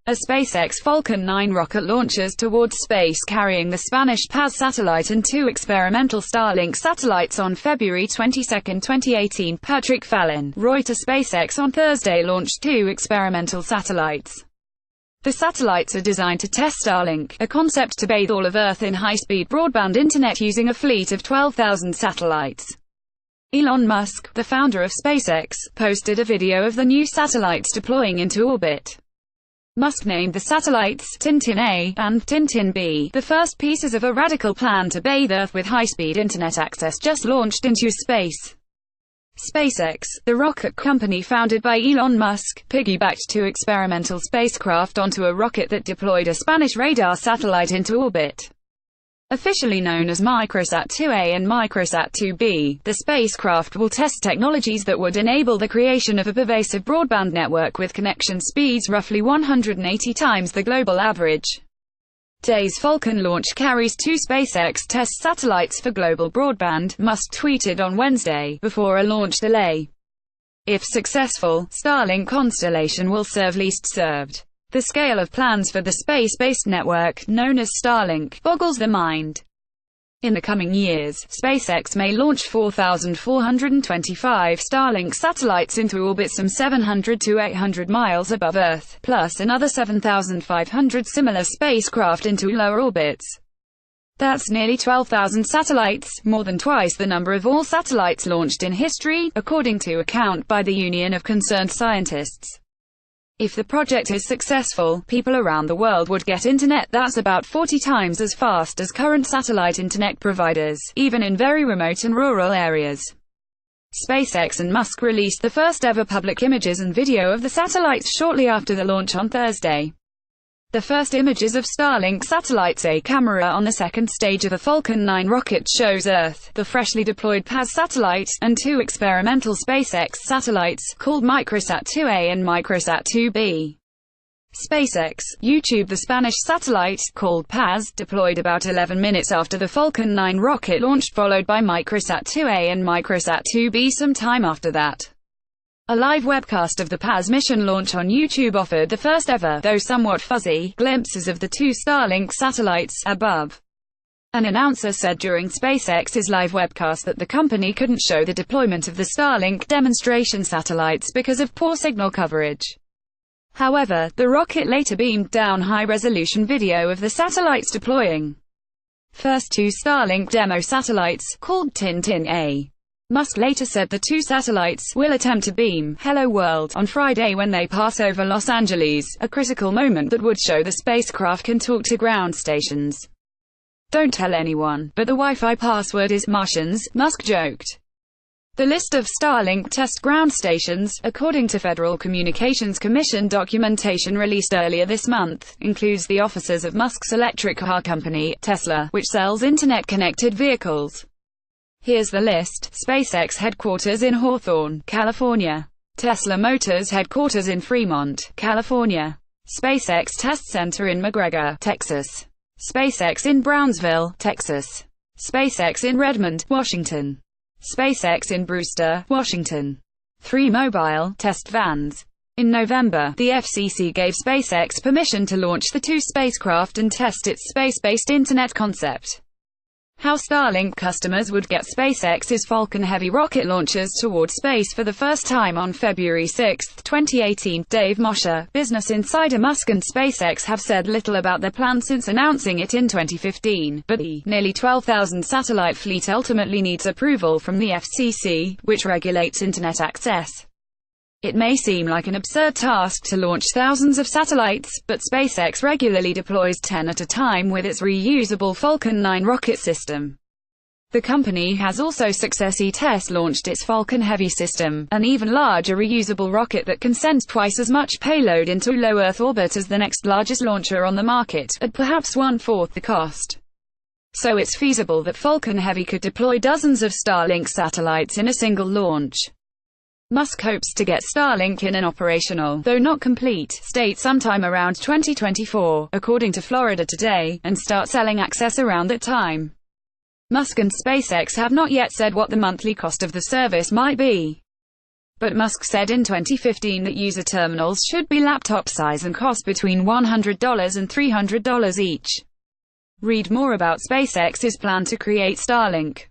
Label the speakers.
Speaker 1: A SpaceX Falcon 9 rocket launches towards space carrying the Spanish Paz satellite and 2 experimental Starlink satellites on February 22, 2018. Patrick Fallon, ReutersSpaceX on Thursday launched 2 experimental satellites. The satellites are designed to test Starlink, a concept to bathe all of Earth in high-speed broadband internet using a fleet of 12,000 satellites. Elon Musk, the founder of SpaceX, posted a video of the new satellites deploying into orbit. Musk named the satellites Tintin A and Tintin B, the first pieces of a radical plan to bathe Earth with high-speed internet access just launched into space. SpaceX, the rocket company founded by Elon Musk, piggybacked 2 experimental spacecraft onto a rocket that deployed a Spanish radar satellite into orbit. Officially known as Microsat-2a and Microsat-2b, the spacecraft will test technologies that would enable the creation of a pervasive broadband network with connection speeds roughly 180 times the global average. Today's Falcon launch carries 2 SpaceX test satellites for global broadband, Musk tweeted on Wednesday, before a launch delay. If successful, Starlink constellation will serve least served. The scale of plans for the space-based network, known as Starlink, boggles the mind. In the coming years, SpaceX may launch 4,425 Starlink satellites into orbit some 700 to 800 miles above Earth, plus another 7,500 similar spacecraft into lower orbits. That's nearly 12,000 satellites, more than twice the number of all satellites launched in history, according to a count by the Union of Concerned Scientists. If the project is successful, people around the world would get internet that's about 40 times as fast as current satellite internet providers, even in very remote and rural areas. SpaceX and Musk released the first ever public images and video of the satellites shortly after the launch on Thursday. The first images of Starlink satellites, a camera on the second stage of the Falcon 9 rocket, shows Earth, the freshly deployed Paz satellite, and 2 experimental SpaceX satellites, called Microsat-2a and Microsat-2b. SpaceX YouTube the Spanish satellite, called Paz, deployed about 11 minutes after the Falcon 9 rocket launched, followed by Microsat-2a and Microsat-2b some time after that. A live webcast of the Paz mission launch on YouTube offered the first ever, though somewhat fuzzy, glimpses of the 2 Starlink satellites above. An announcer said during SpaceX's live webcast that the company couldn't show the deployment of the Starlink demonstration satellites because of poor signal coverage. However, the rocket later beamed down high-resolution video of the satellites deploying. First 2 Starlink demo satellites, called Tintin A. Musk later said the 2 satellites will attempt to beam "Hello World" on Friday when they pass over Los Angeles, a critical moment that would show the spacecraft can talk to ground stations. "Don't tell anyone, but the Wi-Fi password is Martians," Musk joked. The list of Starlink test ground stations, according to Federal Communications Commission documentation released earlier this month, includes the offices of Musk's electric car company, Tesla, which sells internet-connected vehicles. Here's the list: SpaceX headquarters in Hawthorne, California. Tesla Motors headquarters in Fremont, California. SpaceX Test Center in McGregor, Texas. SpaceX in Brownsville, Texas. SpaceX in Redmond, Washington. SpaceX in Brewster, Washington. 3 mobile test vans. In November, the FCC gave SpaceX permission to launch the 2 spacecraft and test its space-based internet concept. How Starlink customers would get SpaceX's Falcon Heavy rocket launches toward space for the first time on February 6, 2018. Dave Mosher, business insider. Musk and SpaceX have said little about their plan since announcing it in 2015, but the nearly 12,000 satellite fleet ultimately needs approval from the FCC, which regulates internet access. It may seem like an absurd task to launch thousands of satellites, but SpaceX regularly deploys 10 at a time with its reusable Falcon 9 rocket system. The company has also successfully test-launched its Falcon Heavy system, an even larger reusable rocket that can send twice as much payload into low Earth orbit as the next largest launcher on the market, at perhaps 1/4 the cost. So it's feasible that Falcon Heavy could deploy dozens of Starlink satellites in a single launch. Musk hopes to get Starlink in an operational, though not complete, state sometime around 2024, according to Florida Today, and start selling access around that time. Musk and SpaceX have not yet said what the monthly cost of the service might be. But Musk said in 2015 that user terminals should be laptop size and cost between $100 and $300 each. Read more about SpaceX's plan to create Starlink.